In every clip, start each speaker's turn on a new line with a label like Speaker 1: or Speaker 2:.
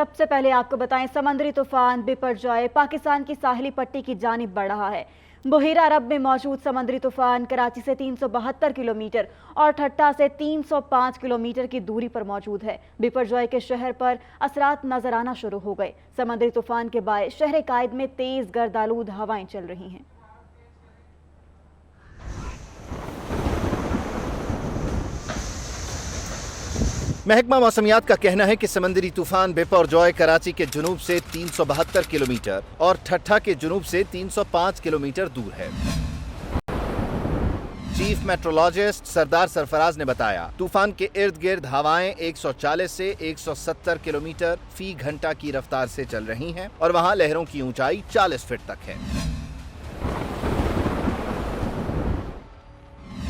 Speaker 1: سب سے پہلے آپ کو بتائیں سمندری طوفان بپرجوائے پاکستان کی ساحلی پٹی کی جانب بڑھ رہا ہے۔ بحیرہ عرب میں موجود سمندری طوفان کراچی سے 372 کلومیٹر اور ٹھٹھہ سے 305 کلومیٹر کی دوری پر موجود ہے۔ بپرجوائے کے شہر پر اثرات نظر آنا شروع ہو گئے۔ سمندری طوفان کے باعث شہر قائد میں تیز گرد آلود ہوائیں چل رہی ہیں۔
Speaker 2: محکمہ موسمیات کا کہنا ہے کہ سمندری طوفان بپرجوائے کراچی کے جنوب سے 372 کلومیٹر اور ٹھٹھہ کے جنوب سے 305 کلومیٹر دور ہے۔ چیف میٹرولوجسٹ سردار سرفراز نے بتایا طوفان کے ارد گرد ہوائیں 140 سے 170 کلومیٹر فی گھنٹہ کی رفتار سے چل رہی ہیں اور وہاں لہروں کی اونچائی 40 فٹ تک ہے۔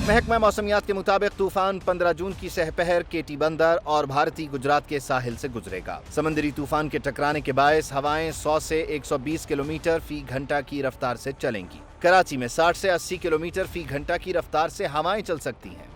Speaker 2: محکمہ موسمیات کے مطابق طوفان 15 جون کی سہ پہر کیٹی بندر اور بھارتی گجرات کے ساحل سے گزرے گا۔ سمندری طوفان کے ٹکرانے کے باعث ہوائیں 100 سے 120 کلومیٹر فی گھنٹہ کی رفتار سے چلیں گی۔ کراچی میں 60 سے 80 کلومیٹر فی گھنٹہ کی رفتار سے ہوائیں چل سکتی ہیں۔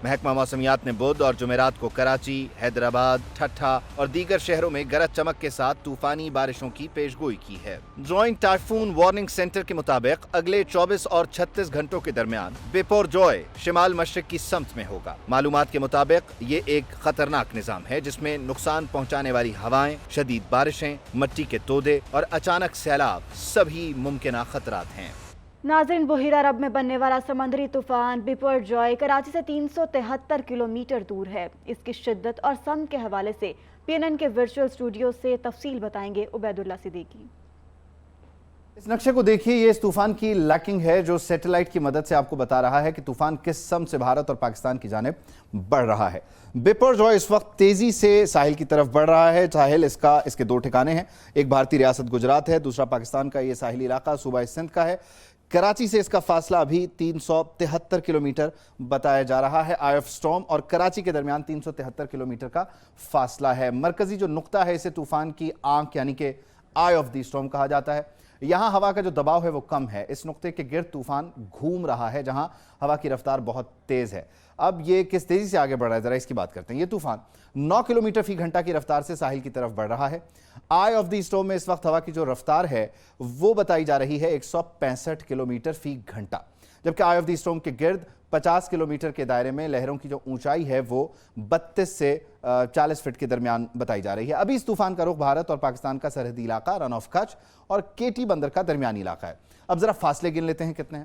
Speaker 2: محکمہ موسمیات نے بدھ اور جمعرات کو کراچی، حیدرآباد، ٹھٹھہ اور دیگر شہروں میں گرج چمک کے ساتھ طوفانی بارشوں کی پیشگوئی کی ہے۔ جوائنٹ ٹائفون وارننگ سینٹر کے مطابق اگلے 24 اور 36 گھنٹوں کے درمیان بپرجوائے شمال مشرق کی سمت میں ہوگا۔ معلومات کے مطابق یہ ایک خطرناک نظام ہے جس میں نقصان پہنچانے والی ہوائیں، شدید بارشیں، مٹی کے تودے اور اچانک سیلاب سبھی ممکنہ خطرات ہیں۔
Speaker 1: ناظرین، بحیرہ عرب میں بننے والا سمندری طوفان بپرجوائے کراچی سے 373 کلومیٹر دور ہے۔ اس کی شدت اور سمت کے حوالے سے PNN کے ورچوئل اسٹوڈیو سے تفصیل بتائیں گے عبید اللہ صدیقی۔
Speaker 3: اس نقشے کو دیکھیے، یہ اس طوفان کی لیکنگ ہے جو سیٹلائٹ کی مدد سے آپ کو بتا رہا ہے کہ طوفان کس سمت سے بھارت اور پاکستان کی جانب بڑھ رہا ہے۔ بپرجوائے اس وقت تیزی سے ساحل کی طرف بڑھ رہا ہے۔ ساحل اس کے دو ٹھکانے ہیں، ایک بھارتی ریاست گجرات ہے، دوسرا پاکستان کا یہ ساحلی علاقہ صوبہ سندھ کا ہے۔ کراچی سے اس کا فاصلہ ابھی 373 کلومیٹر بتایا جا رہا ہے۔ آئی آف سٹارم اور کراچی کے درمیان 373 کلومیٹر کا فاصلہ ہے۔ مرکزی جو نقطہ ہے اسے طوفان کی آنکھ یعنی کہ آئی آف دی سٹارم کہا جاتا ہے۔ یہاں ہوا کا جو دباؤ ہے وہ کم ہے۔ اس نقطے کے گرد طوفان گھوم رہا ہے جہاں ہوا کی رفتار بہت تیز ہے۔ اب یہ کس تیزی سے آگے بڑھ رہا ہے ذرا اس کی بات کرتے ہیں۔ یہ طوفان 9 کلومیٹر فی گھنٹہ کی رفتار سے ساحل کی طرف بڑھ رہا ہے۔ آئی آف دی سٹارم میں اس وقت ہوا کی جو رفتار ہے وہ بتائی جا رہی ہے 165 کلومیٹر فی گھنٹہ، جبکہ آئی آف دی سٹارم کے گرد 50 کلومیٹر کے دائرے میں لہروں کی جو اونچائی ہے وہ 32 سے 40 فٹ کے درمیان بتائی جا رہی ہے۔ ابھی اس طوفان کا رخ بھارت اور پاکستان کا سرحدی علاقہ رن آف کچھ اور کیٹی بندر کا درمیانی علاقہ ہے۔ اب ذرا فاصلے گن لیتے ہیں کتنے ہیں۔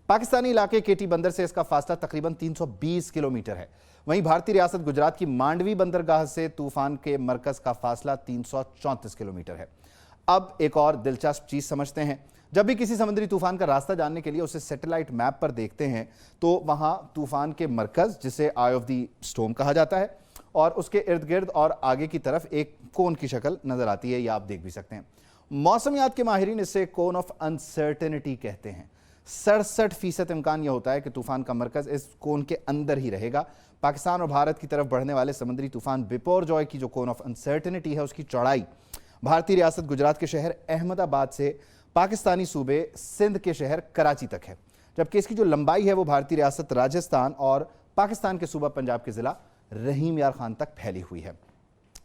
Speaker 3: پاکستانی علاقے کیٹی بندر سے اس کا فاصلہ تقریباً 320 کلومیٹر ہے۔ وہیں بھارتی ریاست گجرات کی مانڈوی بندرگاہ سے طوفان کے مرکز کا فاصلہ 334 کلومیٹر ہے۔ اب ایک اور دلچسپ چیز سمجھتے ہیں۔ جب بھی کسی سمندری طوفان کا راستہ جاننے کے لیے اسے سیٹلائٹ میپ پر دیکھتے ہیں تو وہاں طوفان کے مرکز جسے آئی آف دی سٹارم کہا جاتا ہے اور اس کے ارد گرد اور آگے کی طرف ایک کون کی شکل نظر آتی ہے، یہ آپ دیکھ بھی سکتے ہیں۔ موسمیات کے ماہرین اسے کون آف انسرٹنٹی کہتے ہیں۔ 67% امکان یہ ہوتا ہے کہ طوفان کا مرکز اس کون کے اندر ہی رہے گا۔ پاکستان اور بھارت کی طرف بڑھنے والے سمندری طوفان بپرجوائے کی جو کون آف انسرٹنٹی ہے اس کی چوڑائی بھارتی ریاست گجرات کے شہر احمد آباد سے پاکستانی صوبے سندھ کے شہر کراچی تک ہے، جبکہ اس کی جو لمبائی ہے وہ بھارتی ریاست راجستھان اور پاکستان کے صوبہ پنجاب کے ضلع رحیم یار خان تک پھیلی ہوئی ہے۔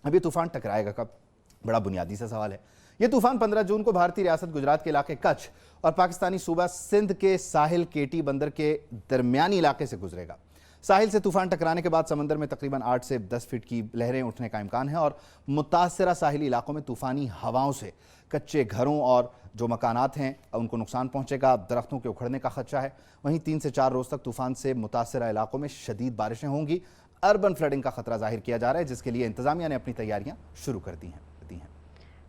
Speaker 3: اب یہ طوفان ٹکرائے گا کب؟ بڑا بنیادی سا سوال ہے۔ یہ طوفان 15 جون کو بھارتی ریاست گجرات کے علاقے کچھ اور پاکستانی صوبہ سندھ کے ساحل کیٹی بندر کے درمیانی علاقے سے گزرے گا۔ ساحل سے طوفان ٹکرانے کے بعد سمندر میں تقریباً 8 سے 10 فٹ کی لہریں اٹھنے کا امکان ہے اور متاثرہ ساحلی علاقوں میں طوفانی ہواؤں سے کچے گھروں اور جو مکانات ہیں ان کو نقصان پہنچے گا، درختوں کے اکھڑنے کا خدشہ ہے۔ وہیں 3 سے 4 روز تک طوفان سے متاثرہ علاقوں میں شدید بارشیں ہوں گی۔ اربن فلڈنگ کا خطرہ ظاہر کیا جا رہا ہے جس کے لیے انتظامیہ نے اپنی تیاریاں شروع کر دی ہیں۔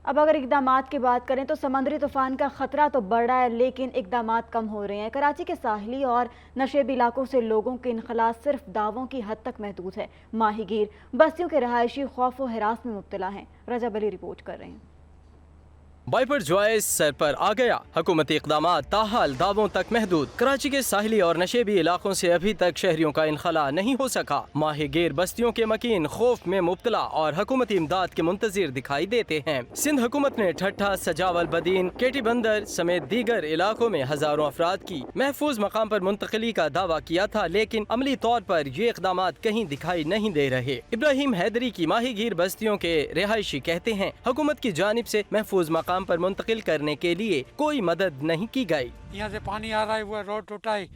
Speaker 1: اب اگر اقدامات کی بات کریں تو سمندری طوفان کا خطرہ تو بڑھ رہا ہے لیکن اقدامات کم ہو رہے ہیں۔ کراچی کے ساحلی اور نشیبی علاقوں سے لوگوں کے انخلاء صرف دعووں کی حد تک محدود ہے۔ ماہی گیر بستیوں کے رہائشی خوف و ہراس میں مبتلا ہیں۔ رجب علی رپورٹ کر رہے ہیں۔
Speaker 4: बाइपर जॉय सर पर आ गया। हुकूमती इक़दामात ताहाल दावों तक महदूद। कराची के साहिली और नशेबी इलाकों से अभी तक शहरियों का इनखला नहीं हो सका। माहिगीर बस्तियों के मकीन खौफ में मुब्तला और हुकूमती इमदाद के मुंतजिर दिखाई देते हैं। सिंध हुकूमत ने ठट्ठा, सजावल बदीन, केटी बंदर समेत दीगर इलाकों में हजारों अफराद की महफूज मकाम पर मुंतकली का दावा किया था, लेकिन अमली तौर पर ये इक़दामात कहीं दिखाई नहीं दे रहे। इब्राहिम हैदरी की माहिगीर बस्तियों के रिहायशी कहते हैं, हुकूमत की जानिब से महफूज मकाम पर मुंतकिल करने के लिए कोई मदद नहीं की गई।
Speaker 5: यहाँ से पानी आ रहा है, वो रोड टूटा है,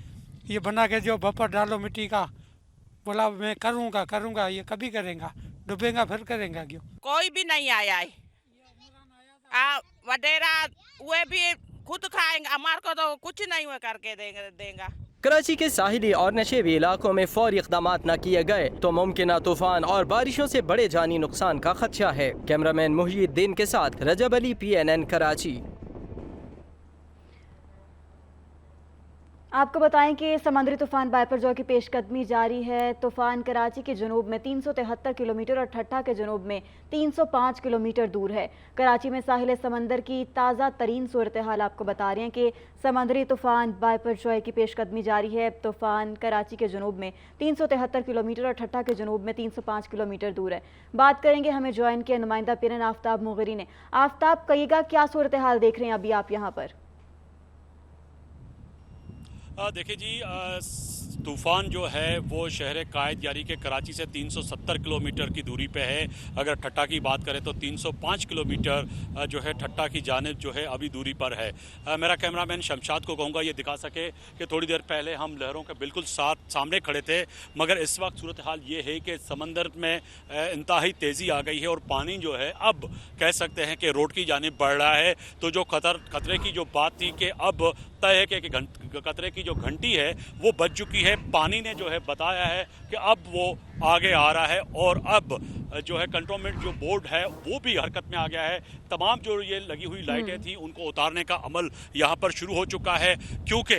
Speaker 5: ये बना के जो बफर डालो मिट्टी का, बोला मैं करूँगा, ये कभी करेगा, डूबेगा फिर करेगा क्यों?
Speaker 6: कोई भी नहीं आया है। वडेरा वो भी खुद खाएंगे, हमारे को तो कुछ नहीं हुआ करके देगा।
Speaker 4: कराची के साहिली और नशेबी इलाकों में फौरी इक़दामात न किए गए तो मुमकिन तूफान और बारिशों से बड़े जानी नुकसान का खदशा है। कैमरामैन मुहियुद्दीन के साथ रजब अली, PNN कराची।
Speaker 1: आपको बताएं कि समुद्री तूफान बाइपर जॉय की पेशकदमी जारी है। तूफान कराची के जनूब में 373 किलोमीटर और ठट्ठा के जनूब में 305 किलोमीटर दूर है। कराची में साहिल समंदर की ताज़ा तरीन सूरत हाल आपको बता रहे हैं कि समुद्री तूफान बाइपर जॉय की पेशकदमी जारी है। तूफान कराची के जनूब में 373 किलोमीटर और ठट्ठा के जनूब में 305 किलोमीटर दूर है। बात करेंगे, हमें ज्वाइन किया नुमाइंदा PNN आफ्ताब मुगरी ने। आफ्ताब, कहिएगा क्या सूरत हाल देख रहे हैं अभी आप यहाँ पर?
Speaker 7: देखिए जी, तूफ़ान जो है वो शहर कायद यानी कि कराची से 370 किलोमीटर की दूरी पे है। अगर ठट्ठा की बात करें तो 305 किलोमीटर जो है ठट्ठा की जानिब जो है अभी दूरी पर है। मेरा कैमरामैन शमशाद को कहूँगा ये दिखा सके कि थोड़ी देर पहले हम लहरों के बिल्कुल सामने खड़े थे, मगर इस वक्त सूरत हाल ये है कि समंदर में इंतहाई तेज़ी आ गई है और पानी जो है अब कह सकते हैं कि रोड की जानिब बढ़ रहा है। तो जो खतरे की जो बात थी कि अब तय है कि खतरे की जो घंटी है वो बज चुकी है, पानी ने जो है बताया है कि अब वो आगे आ रहा है और अब जो है कंट्रोलमेंट जो बोर्ड है वो भी हरकत में आ गया है। तमाम जो ये लगी हुई लाइटें थी उनको उतारने का अमल यहाँ पर शुरू हो चुका है, क्योंकि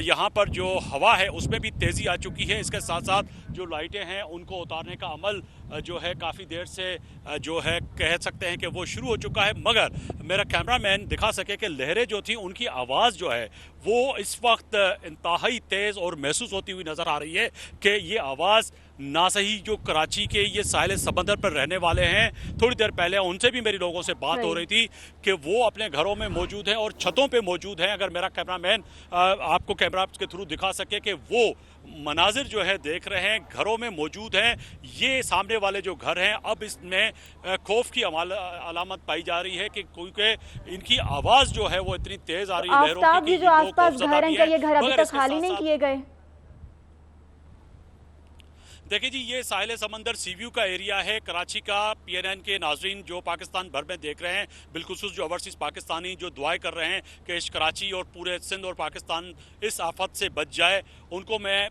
Speaker 7: यहाँ पर जो हवा है उसमें भी तेज़ी आ चुकी है। इसके साथ साथ जो लाइटें हैं उनको उतारने का अमल जो है काफ़ी देर से जो है कह सकते हैं कि वो शुरू हो चुका है। मगर मेरा कैमरामैन दिखा सके कि लहरें जो थी उनकी आवाज़ जो है वो इस वक्त इंतहाई तेज़ और महसूस होती हुई नज़र आ रही है कि ये आवाज़ ना सही जो कराची के ये साहिल समंदर पर रहने वाले हैं, थोड़ी देर पहले उनसे भी मेरी लोगों से बात हो रही थी कि वो अपने घरों में मौजूद हैं और छतों पे मौजूद हैं। अगर मेरा कैमरामैन आपको कैमरा के थ्रू दिखा सके कि वो मनाजिर जो है देख रहे हैं, घरों में मौजूद हैं। ये सामने वाले जो घर हैं अब इसमें खौफ की अलामत पाई जा रही है कि क्योंकि इनकी आवाज़ जो है वो इतनी तेज़ आ रही है लहरों की।
Speaker 1: जो आसपास घर हैं, क्या ये घर अभी तक खाली नहीं किए गए?
Speaker 7: देखिए जी, ये साहिल समंदर सी व्यू का एरिया है कराची का। PNN के नाजरीन जो पाकिस्तान भर में देख रहे हैं, बिलखुसूस जो ओवरसीज़ पाकिस्तानी जो दुआएं कर रहे हैं कि कराची और पूरे सिंध और पाकिस्तान इस आफत से बच जाए, उनको मैं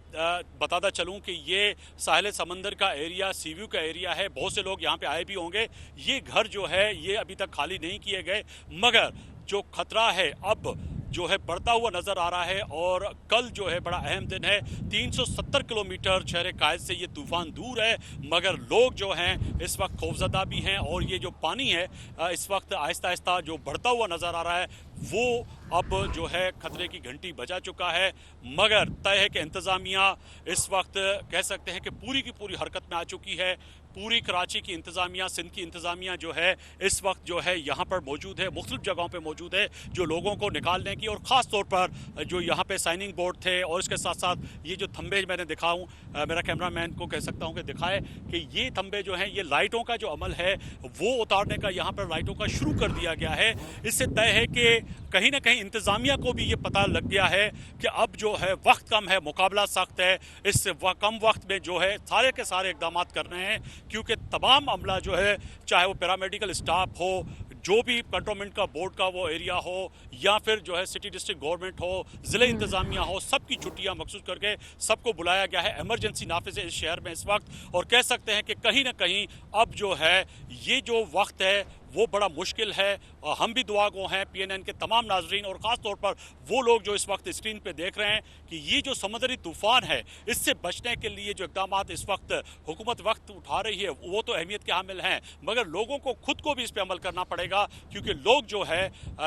Speaker 7: बताता चलूं कि ये साहिल समंदर का एरिया सी व्यू का एरिया है। बहुत से लोग यहाँ पे आए भी होंगे। ये घर जो है ये अभी तक खाली नहीं किए गए, मगर जो खतरा है अब जो है बढ़ता हुआ नज़र आ रहा है और कल जो है बड़ा अहम दिन है। 370 किलोमीटर शहर कायद से ये तूफ़ान दूर है, मगर लोग जो हैं इस वक्त खौफजदा भी हैं और ये जो पानी है इस वक्त आहिस्ता आहिस्ता जो बढ़ता हुआ नज़र आ रहा है वो अब जो है खतरे की घंटी बजा चुका है। मगर तय है कि इंतज़ामिया इस वक्त कह सकते हैं कि पूरी की पूरी हरकत में आ चुकी है। पूरी कराची की इंतज़ामिया, सिंध की इंतज़ामिया जो है इस वक्त जो है यहाँ पर मौजूद है, मुख्तलिफ जगहों पे मौजूद है जो लोगों को निकालने की, और ख़ास तौर पर जो यहाँ पे साइनिंग बोर्ड थे और इसके साथ साथ ये जो थंबे मैंने दिखाऊँ, मेरा कैमरामैन को कह सकता हूँ कि दिखाए कि ये थंबे जो हैं ये लाइटों का जो अमल है वो उतारने का यहाँ पर लाइटों का शुरू कर दिया गया है। इससे तय है कि कहीं ना कहीं इंतज़ामिया को भी ये पता लग गया है कि अब जो है वक्त कम है, मुकाबला सख्त है। इस कम वक्त में जो है सारे के सारे इक़दाम करने हैं, क्योंकि तमाम अमला जो है चाहे वो पैरामेडिकल स्टाफ हो, जो भी कंट्रोलमेंट का बोर्ड का वो एरिया हो या फिर जो है सिटी डिस्ट्रिक्ट गवर्नमेंट हो, ज़िले इंतज़ामिया हो, सबकी छुट्टियां मखसूस करके सबको बुलाया गया है। इमरजेंसी नाफिज है इस शहर में इस वक्त, और कह सकते हैं कि कहीं ना कहीं अब जो है ये जो वक्त है वो बड़ा मुश्किल है। हम भी दुआ गो हैं, PNN के तमाम नाजरीन और ख़ास तौर पर वो लोग जो इस वक्त स्क्रीन पे देख रहे हैं कि ये जो समुद्री तूफ़ान है इससे बचने के लिए जो इक़दाम इस वक्त हुकूमत वक्त उठा रही है वो तो अहमियत के हामिल हैं, मगर लोगों को खुद को भी इस पर अमल करना पड़ेगा, क्योंकि लोग जो है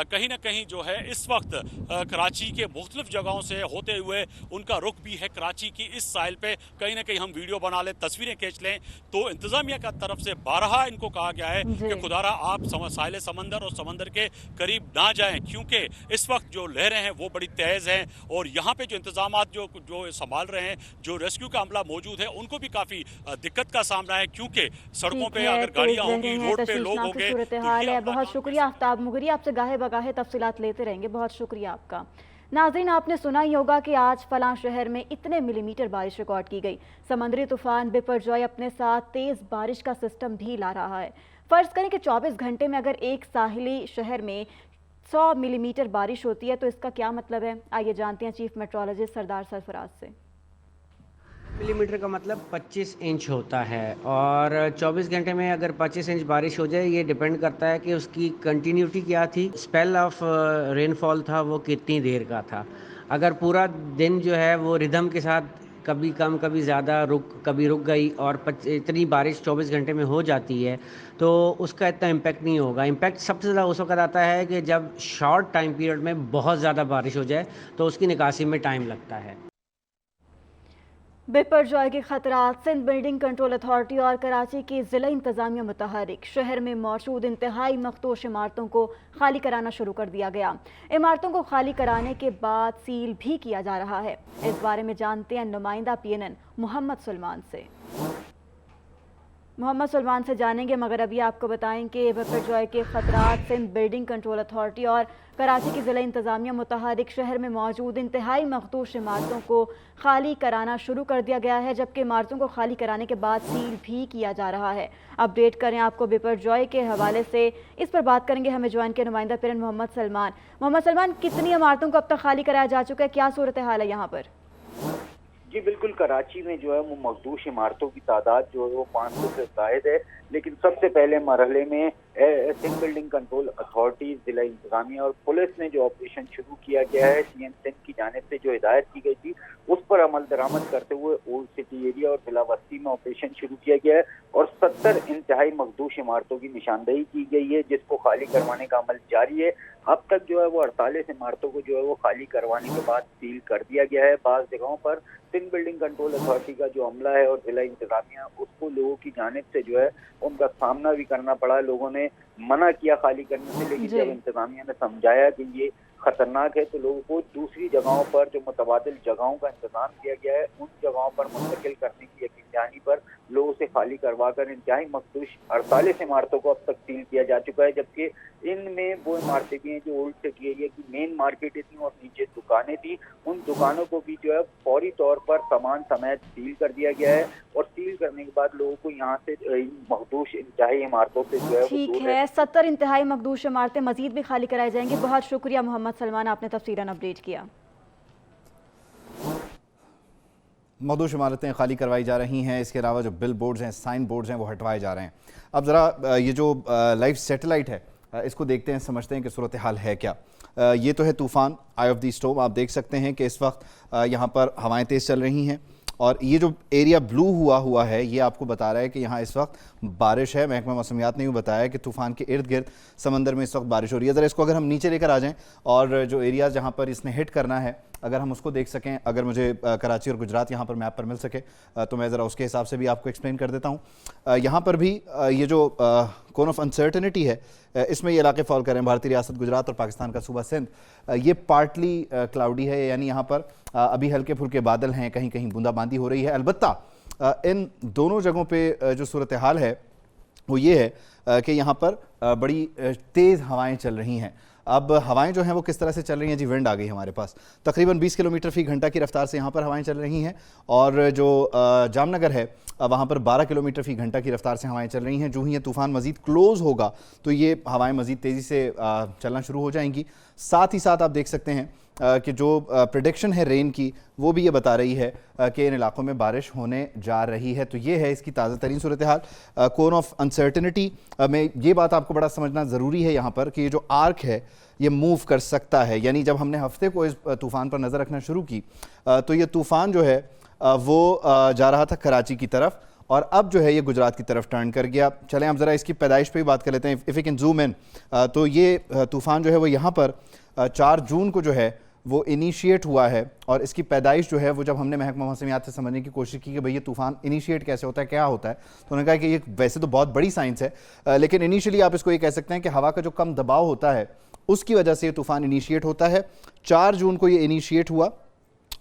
Speaker 7: कहीं ना कहीं जो है इस वक्त कराची के मुख्तलिफ जगहों से होते हुए उनका रुख भी है कराची की इस साहिल पे। कहीं ना कहीं हम वीडियो बना लें, तस्वीरें खींच लें, तो इंतज़ामिया की तरफ से बारहा इनको कहा गया है कि खुदारा आप साहिल समंदर और समंदर के करीब ना जाएं, क्योंकि इस वक्त जो लहरें हैं वो बड़ी तेज़ हैं और यहाँ पे जो इंतजामात जो संभाल रहे हैं, जो रेस्क्यू का अमला मौजूद है, उनको भी काफ़ी दिक्कत का सामना है, क्योंकि सड़कों पे अगर गाड़ियाँ होंगी, रोड पे लोग होंगे।
Speaker 1: सूरत हाल है। बहुत शुक्रिया आफ्ताब मुगरी, आपसे गाहे बगाहे तफसीलात लेते रहेंगे, बहुत शुक्रिया आपका। नाज़रीन, आपने सुना ही होगा कि आज फलां शहर में इतने मिलीमीटर बारिश रिकॉर्ड की गई। समंदरी तूफान बिपरजॉय अपने साथ तेज़ बारिश का सिस्टम भी ला रहा है। फ़र्ज़ करें कि 24 घंटे में अगर एक साहिली शहर में 100 मिलीमीटर बारिश होती है तो इसका क्या मतलब है, आइए जानते हैं चीफ मेट्रोलॉजिस्ट सरदार सरफराज से।
Speaker 8: मिलीमीटर का मतलब 25 इंच होता है और 24 घंटे में अगर 25 इंच बारिश हो जाए, ये डिपेंड करता है कि उसकी कंटिन्यूटी क्या थी, स्पेल ऑफ रेनफॉल था वो कितनी देर का था। अगर पूरा दिन जो है वो रिदम के साथ कभी कम कभी ज़्यादा कभी रुक गई और इतनी बारिश 24 घंटे में हो जाती है तो उसका इतना इम्पैक्ट नहीं होगा। इम्पैक्ट सबसे ज़्यादा उस वक्त आता है कि जब शॉर्ट टाइम पीरियड में बहुत ज़्यादा बारिश हो जाए तो उसकी निकासी में टाइम लगता है।
Speaker 1: बिपरजॉय के खतरात, सिंध बिल्डिंग कंट्रोल अथॉरिटी और कराची की ज़िला इंतज़ामिया मुतहरिक। शहर में मौजूद इंतहाई मखदूश इमारतों को खाली कराना शुरू कर दिया गया। इमारतों को खाली कराने के बाद सील भी किया जा रहा है। इस बारे में जानते हैं नुमाइंदा PNN मोहम्मद सलमान से। मोहम्मद सलमान से जानेंगे, मगर अभी आपको बताएं कि बिपरजॉय के खतरात, सिंध बिल्डिंग कंट्रोल अथॉरिटी और कराची की ज़िला इंतज़ामिया मुतहरिक शहर में मौजूद इंतहाई मखदूश इमारतों को खाली कराना शुरू कर दिया गया है, जबकि इमारतों को खाली कराने के बाद सील भी किया जा रहा है। अपडेट करें आपको बिपरजॉय के हवाले से, इस पर बात करेंगे हमें ज्वाइन के नुमाइंदा PNN मोहम्मद सलमान। मोहम्मद सलमान, कितनी इमारतों को अब तक खाली कराया जा चुका है, क्या सूरत हाल है यहाँ पर?
Speaker 9: जी बिल्कुल, कराची में जो है वो मखदूश इमारतों की तादाद जो है वो 500 से ज़ायद है, लेकिन सबसे पहले मरहले में सिंध बिल्डिंग कंट्रोल अथॉरिटी, ज़िला इंतज़ामिया और पुलिस ने जो ऑपरेशन शुरू किया गया है, CM सिंध की जानिब से जो हिदायत की गई थी उस पर अमल दरामद करते हुए ओल्ड सिटी एरिया और ज़िला वस्ती में ऑपरेशन शुरू किया गया है और 70 इंतहाई मखदूश इमारतों की निशानदेही की गई है, जिसको खाली करवाने का अमल जारी है। अब तक जो है वो 48 इमारतों को जो है वो खाली करवाने के बाद सील कर दिया गया है। बाज़ जगहों पर सिंध बिल्डिंग कंट्रोल अथॉरिटी का जो अमला है और ज़िला इंतज़ामिया, उसको लोगों की जानिब से जो है उनका सामना भी करना पड़ा। लोगों ने मना किया खाली करने से, लेकिन जब इंतज़ामिया ने समझाया कि ये खतरनाक है तो लोगों को दूसरी जगहों पर जो मुतबादिल जगहों का इंतजाम किया गया है उन जगहों पर मुंतकिल करने की यकीन दहानी पर लोगों से खाली करवा कर इंतहाई मखदूश 48 इमारतों को अब तक सील किया जा चुका है, जबकि इनमें वो इमारतें भी हैं जो ओल्ड सिटी एरिया की मेन मार्केटें थी और नीचे दुकानें थी। उन दुकानों को भी जो है फौरी तौर पर सामान समेत सील कर दिया गया है और सील करने के बाद लोगों को यहाँ से मखदूश इंतहाई इमारतों से जो है
Speaker 1: ठीक है, 70 इंतहाई मखदूश इमारतें मजीद भी खाली कराई जाएंगी। बहुत शुक्रिया मोहम्मद सलमान, आपने तफसीलन अपडेट किया।
Speaker 3: मखदूश इमारतें खाली करवाई जा रही हैं, इसके अलावा जो बिल बोर्ड्स हैं, साइन बोर्ड्स हैं, वो हटवाए जा रहे हैं। अब ज़रा ये जो लाइव सैटेलाइट है इसको देखते हैं, समझते हैं कि सूरत हाल है क्या। ये तो है तूफ़ान आई ऑफ द स्टॉर्म। आप देख सकते हैं कि इस वक्त यहाँ पर हवाएं तेज़ चल रही हैं और ये जो एरिया ब्लू हुआ है ये आपको बता रहा है कि यहाँ इस वक्त बारिश है। महकमा मौसमियात ने यूँ बताया कि तूफ़ान के इर्द गिर्द समंदर में इस वक्त बारिश हो रही है। ज़रा इसको अगर हम नीचे लेकर आ जाएं और जो एरिया जहाँ पर इसने हिट करना है अगर हम उसको देख सकें, अगर मुझे कराची और गुजरात यहाँ पर मैप पर मिल सके तो मैं ज़रा उसके हिसाब से भी आपको एक्सप्लेन कर देता हूँ। यहाँ पर भी ये जो कोन ऑफ अनसर्टनिटी है इसमें ये इलाके फॉल करें, भारतीय रियासत गुजरात और पाकिस्तान का सूबा सिंध, ये पार्टली क्लाउडी है, यानी यहाँ पर अभी हल्के फुल्के बादल हैं, कहीं कहीं बूंदाबांदी हो रही है। अलबत्ता इन दोनों जगहों पे जो सूरत हाल है वो ये है कि यहाँ पर बड़ी तेज़ हवाएं चल रही हैं। अब हवाएं जो हैं वो किस तरह से चल रही हैं जी, विंड आ गई हमारे पास, तकरीबन 20 किलोमीटर फी घंटा की रफ्तार से यहाँ पर हवाएं चल रही हैं और जो जामनगर है वहाँ पर 12 किलोमीटर फी घंटा की रफ्तार से हवाएं चल रही हैं। जो ही ये तूफ़ान मज़ीद क्लोज़ होगा तो ये हवाएं मज़ीद तेज़ी से चलना शुरू हो जाएंगी। साथ ही साथ आप देख सकते हैं کہ جو پریڈکشن ہے رین کی وہ بھی یہ بتا رہی ہے کہ ان علاقوں میں بارش ہونے جا رہی ہے. تو یہ ہے اس کی تازہ ترین صورتحال. کون آف انسرٹنٹی میں یہ بات آپ کو بڑا سمجھنا ضروری ہے یہاں پر کہ یہ جو آرک ہے یہ موو کر سکتا ہے. یعنی جب ہم نے ہفتے کو اس طوفان پر نظر رکھنا شروع کی تو یہ طوفان جو ہے وہ جا رہا تھا کراچی کی طرف اور اب جو ہے یہ گجرات کی طرف ٹرن کر گیا. چلیں اب ذرا اس کی پیدائش پہ بھی بات کر لیتے ہیں. If you can zoom in تو یہ طوفان جو ہے وہ یہاں پر 4 جون کو جو ہے وہ انیشیٹ ہوا ہے اور اس کی پیدائش جو ہے وہ جب ہم نے محکمہ موسمیات سے سمجھنے کی کوشش کی کہ بھئی یہ طوفان انیشیٹ کیسے ہوتا ہے, کیا ہوتا ہے, تو انہوں نے کہا کہ یہ ویسے تو بہت بڑی سائنس ہے لیکن انیشلی آپ اس کو یہ کہہ سکتے ہیں کہ ہوا کا جو کم دباؤ ہوتا ہے اس کی وجہ سے یہ طوفان انیشیٹ ہوتا ہے. 4 جون کو یہ انیشیٹ ہوا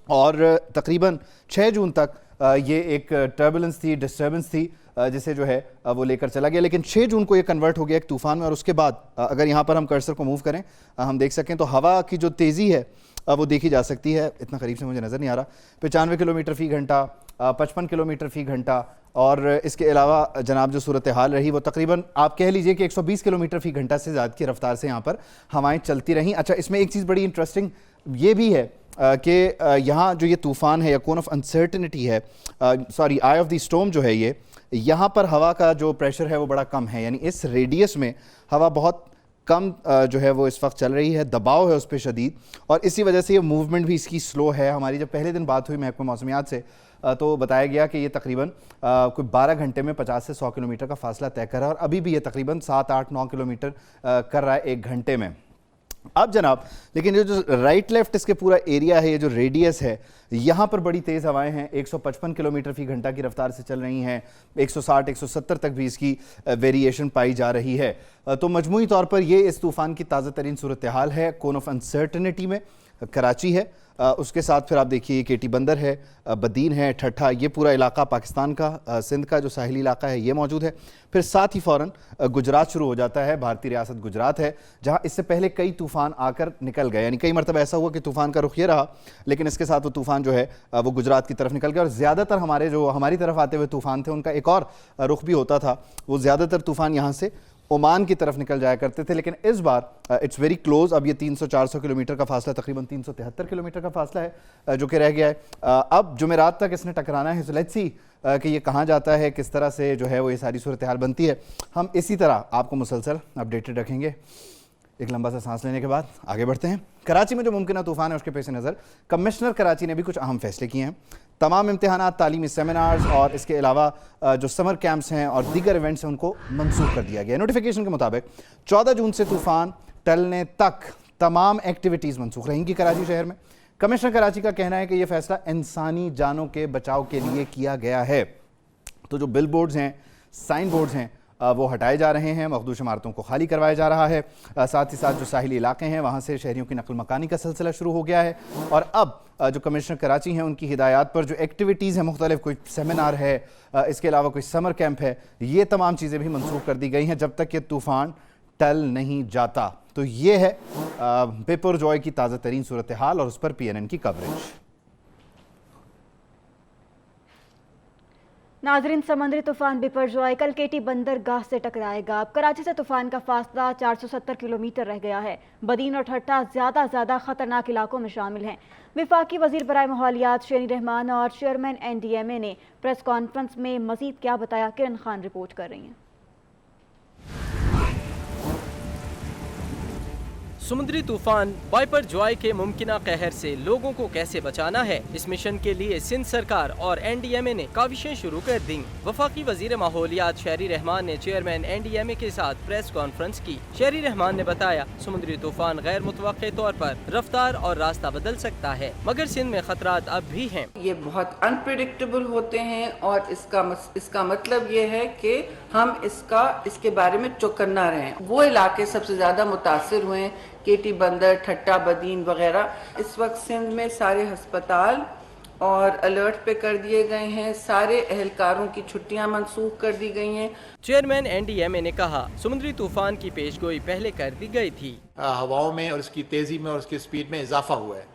Speaker 3: اور تقریباً 6 جون تک یہ ایک ٹربولنس تھی, ڈسٹربنس تھی جسے جو ہے وہ لے کر چلا گیا, لیکن 6 جون کو یہ کنورٹ ہو گیا ایک طوفان میں. اور اس کے بعد اگر یہاں پر ہم کرسر کو موو کریں ہم دیکھ سکیں تو ہوا کی جو تیزی ہے وہ دیکھی جا سکتی ہے. اتنا قریب سے مجھے نظر نہیں آ رہا. 95 کلومیٹر فی گھنٹہ, 55 کلومیٹر فی گھنٹہ اور اس کے علاوہ جناب جو صورتحال رہی وہ تقریباً آپ کہہ لیجئے کہ 120 کلومیٹر فی گھنٹہ سے زیادہ کی رفتار سے یہاں پر ہوائیں چلتی رہیں. اچھا اس میں ایک چیز بڑی انٹرسٹنگ یہ بھی ہے کہ یہاں جو یہ طوفان ہے یا کون آف انسرٹنٹی ہے, sorry I of the storm جو ہے, یہ یہاں پر ہوا کا جو پریشر ہے وہ بڑا کم ہے. یعنی اس ریڈیس میں ہوا بہت کم جو ہے وہ اس وقت چل رہی ہے, دباؤ ہے اس پہ شدید اور اسی وجہ سے یہ موومنٹ بھی اس کی سلو ہے. ہماری جب پہلے دن بات ہوئی محکمہ موسمیات سے تو بتایا گیا کہ یہ تقریباً کوئی 12 گھنٹے میں 50 سے 100 کلومیٹر کا فاصلہ طے کر رہا ہے اور ابھی بھی یہ تقریباً 7, 8, 9 کلومیٹر کر رہا ہے 1 گھنٹے میں. اب جناب لیکن یہ جو رائٹ لیفٹ اس کے پورا ایریا ہے, یہ جو ریڈیس ہے, یہاں پر بڑی تیز ہوائیں ہیں, 155 کلومیٹر فی گھنٹہ کی رفتار سے چل رہی ہیں, 160 170 تک بھی اس کی ویریشن پائی جا رہی ہے. تو مجموعی طور پر یہ اس طوفان کی تازہ ترین صورتحال ہے. کون آف انسرٹنٹی میں کراچی ہے, اس کے ساتھ پھر آپ دیکھیے یہ کیٹی بندر ہے, بدین ہے, ٹھٹھا, یہ پورا علاقہ پاکستان کا سندھ کا جو ساحلی علاقہ ہے یہ موجود ہے. پھر ساتھ ہی فوراً گجرات شروع ہو جاتا ہے, بھارتی ریاست گجرات ہے جہاں اس سے پہلے کئی طوفان آ کر نکل گئے. یعنی کئی مرتبہ ایسا ہوا کہ طوفان کا رخ یہ رہا لیکن اس کے ساتھ وہ طوفان جو ہے وہ گجرات کی طرف نکل گیا. اور زیادہ تر ہماری طرف آتے ہوئے طوفان تھے ان کا ایک اور رخ بھی ہوتا تھا, وہ زیادہ تر طوفان یہاں سے عمان کی طرف نکل جایا کرتے تھے, لیکن اس بار اٹس ویری کلوز. اب یہ 300-400 کلومیٹر کا فاصلہ, تقریباً 373 کلومیٹر کا فاصلہ ہے جو کہ رہ گیا ہے. اب جمعرات تک اس نے ٹکرانا ہے, سو لیٹس سی کہ یہ کہاں جاتا ہے, کس طرح سے جو ہے وہ یہ ساری صورتحال بنتی ہے. ہم اسی طرح آپ کو مسلسل اپڈیٹڈ رکھیں گے. ایک لمبا سا سانس لینے کے بعد آگے بڑھتے ہیں. کراچی میں جو ممکنہ طوفان ہے اس کے پیش نظر کمشنر کراچی نے بھی کچھ اہم فیصلے کیے ہیں. تمام امتحانات, تعلیمی سیمینارز اور اس کے علاوہ جو سمر کیمپس ہیں اور دیگر ایونٹس ہیں ان کو منسوخ کر دیا گیا. نوٹیفیکیشن کے مطابق 14 جون سے طوفان ٹلنے تک تمام ایکٹیویٹیز منسوخ رہیں گی کراچی شہر میں. کمشنر کراچی کا کہنا ہے کہ یہ فیصلہ انسانی جانوں کے بچاؤ کے لیے کیا گیا ہے. تو جو بل بورڈز ہیں, سائن بورڈز ہیں وہ ہٹائے جا رہے ہیں, مخدوش عمارتوں کو خالی کروایا جا رہا ہے. ساتھ ہی ساتھ جو ساحلی علاقے ہیں وہاں سے شہریوں کی نقل مکانی کا سلسلہ شروع ہو گیا ہے. اور اب جو کمشنر کراچی ہیں ان کی ہدایات پر جو ایکٹیویٹیز ہیں مختلف, کوئی سیمینار ہے, اس کے علاوہ کوئی سمر کیمپ ہے, یہ تمام چیزیں بھی منسوخ کر دی گئی ہیں جب تک یہ طوفان ٹل نہیں جاتا. تو یہ ہے بپر جوائے کی تازہ ترین صورتحال اور اس پر PNN کی کوریج.
Speaker 1: ناظرین, سمندری طوفان بپر جوائے کل کیٹی بندرگاہ سے ٹکرائے گا. اب کراچی سے طوفان کا فاصلہ 470 کلومیٹر رہ گیا ہے. بدین اور ٹھٹھا زیادہ خطرناک علاقوں میں شامل ہیں. وفاقی وزیر برائے ماحولیات شیری رحمان اور چیئرمین NDMA نے پریس کانفرنس میں مزید کیا بتایا, کرن خان رپورٹ کر رہی ہیں.
Speaker 4: سمندری طوفان بائپر جوائے کے ممکنہ قہر سے لوگوں کو کیسے بچانا ہے, اس مشن کے لیے سندھ سرکار اور NDMA نے کاوشیں شروع کر دیں. وفاقی وزیر ماحولیات شیری رحمان نے چیئرمین NDMA کے ساتھ پریس کانفرنس کی. شیری رحمان نے بتایا سمندری طوفان غیر متوقع طور پر رفتار اور راستہ بدل سکتا ہے, مگر سندھ میں خطرات اب بھی ہیں.
Speaker 10: یہ بہت انپریڈکٹیبل ہوتے ہیں اور اس کا مطلب یہ ہے کہ ہم اس کے بارے میں چوکنا رہیں. وہ علاقے سب سے زیادہ متاثر ہوئے, کیٹی بندر, ٹھٹھا, بدین وغیرہ. اس وقت سندھ میں سارے ہسپتال اور الرٹ پہ کر دیے گئے ہیں, سارے اہلکاروں کی چھٹیاں منسوخ کر دی گئی ہیں.
Speaker 4: چیئرمین NDMA نے کہا سمندری طوفان کی پیش گوئی پہلے کر دی گئی تھی.
Speaker 11: ہواؤں میں اور اس کی تیزی میں اور اس کی سپیڈ میں اضافہ ہوا ہے,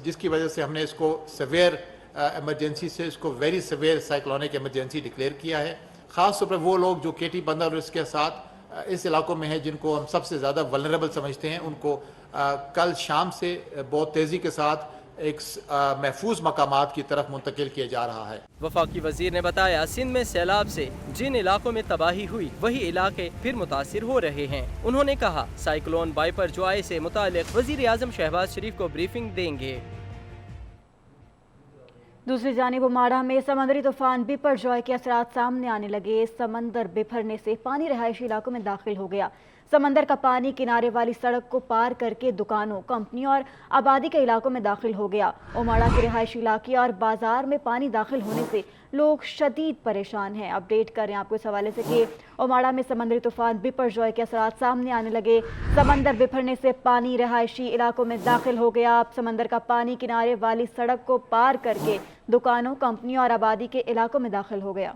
Speaker 11: جس کی وجہ سے ہم نے اس کو سیویئر ایمرجنسی سے اس کو ویری سیویئر سائیکلونک ایمرجنسی ڈکلیئر کیا ہے. خاص طور پر وہ لوگ جو کیٹی بندر اور اس کے ساتھ اس علاقوں میں ہیں جن کو ہم سب سے زیادہ ولنریبل سمجھتے ہیں, ان کو कल शाम से बहुत तेज़ी के साथ एक महफूज मकामात की तरफ मुंतकिल किया जा रहा है।
Speaker 4: वफाकी वजीर ने बताया सिंध में सैलाब से जिन इलाकों में तबाही हुई वही इलाके फिर मुतासिर हो रहे हैं। उन्होंने कहा साइक्लोन बाइपर जोआई से मुतालिक वजीर आजम शहबाज शरीफ को ब्रीफिंग देंगे।
Speaker 1: दूसरी जानिब उमाड़ा में समंदरी तूफान बिपर जॉय के असरात सामने आने लगे। समंदर बिफरने से पानी रिहायशी इलाकों में दाखिल हो गया। समंदर का पानी किनारे वाली सड़क को पार करके दुकानों, कंपनियों और आबादी के इलाकों में दाखिल हो गया। उमाड़ा के रिहायशी इलाके और बाजार में पानी दाखिल होने से लोग शदीद परेशान हैं। अपडेट कर रहे हैं आपको इस हवाले से कि उमाड़ा में समंदरी तूफान बिपर जॉय के असरात सामने आने लगे। समंदर बिफरने से पानी रिहायशी इलाकों में दाखिल हो गया। अब समंदर का पानी किनारे वाली सड़क को पार करके दुकानों, कंपनियों और आबादी के इलाकों में दाखिल हो गया।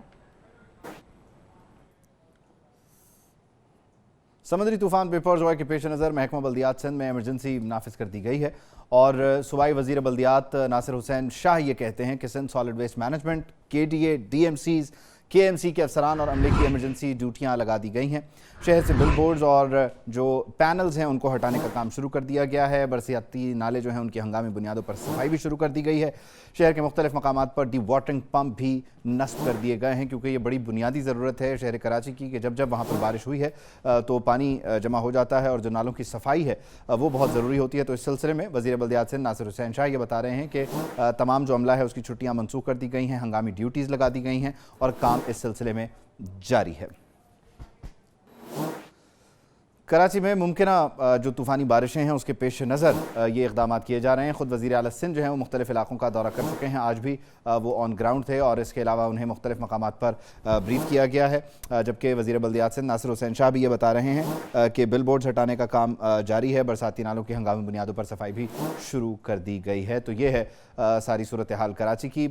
Speaker 3: समुद्री तूफान बिपरजॉय के पेश नज़र महकमा बल्दियात सिंध में एमरजेंसी नाफिज कर दी गई है और सूबाई वजीर बल्दियात नासिर हुसैन शाह ये कहते हैं कि Sindh solid waste management, KDA, DMCs, KMC के अफसरान और अमले की एमरजेंसी ड्यूटियां लगा दी गई हैं। शहर से बिलबोर्ड्स और जो पैनल्स हैं उनको हटाने का काम शुरू कर दिया गया है। बरसियाती नाले जो हैं उनकी हंगामी बुनियादों पर सफाई भी शुरू कर दी गई है। शहर के मुख्तलिफ मकामात पर डी वाटरिंग पम्प भी नस्ब कर दिए गए हैं क्योंकि ये बड़ी बुनियादी ज़रूरत है शहर कराची की कि जब जब वहाँ पर बारिश हुई है तो पानी जमा हो जाता है और जो नालों की सफाई है वो बहुत ज़रूरी होती है। तो इस सिलसिले में वज़ीर बल्दियात सिंध नासिर हुसैन शाह ये बता रहे हैं कि तमाम जो अमला है उसकी छुट्टियाँ मनसूख कर दी गई हैं, हंगामी ड्यूटीज़ लगा दी गई हैं और काम इस सिलसिले में जारी है। कराची में मुमकिना जो तूफ़ानी बारिशें हैं उसके पेश नज़र ये इक़दाम किए जा रहे हैं। ख़ुद वज़ीर आला सिंध जो हैं वो मुख्तलिफ़ इलाकों का दौरा कर चुके हैं। आज भी वो ऑन ग्राउंड थे और इसके अलावा उन्हें मुख्तलिफ़ मकामात पर ब्रीफ किया गया है। जबकि वज़ीर बल्दियात सिंध नासिर हुसैन शाह भी ये बता रहे हैं कि बिल बोर्ड्स हटाने का काम जारी है। बरसाती नालों की हंगामी बुनियादों पर सफाई भी शुरू कर दी गई है। तो ये है सारी सूरत हाल कराची की।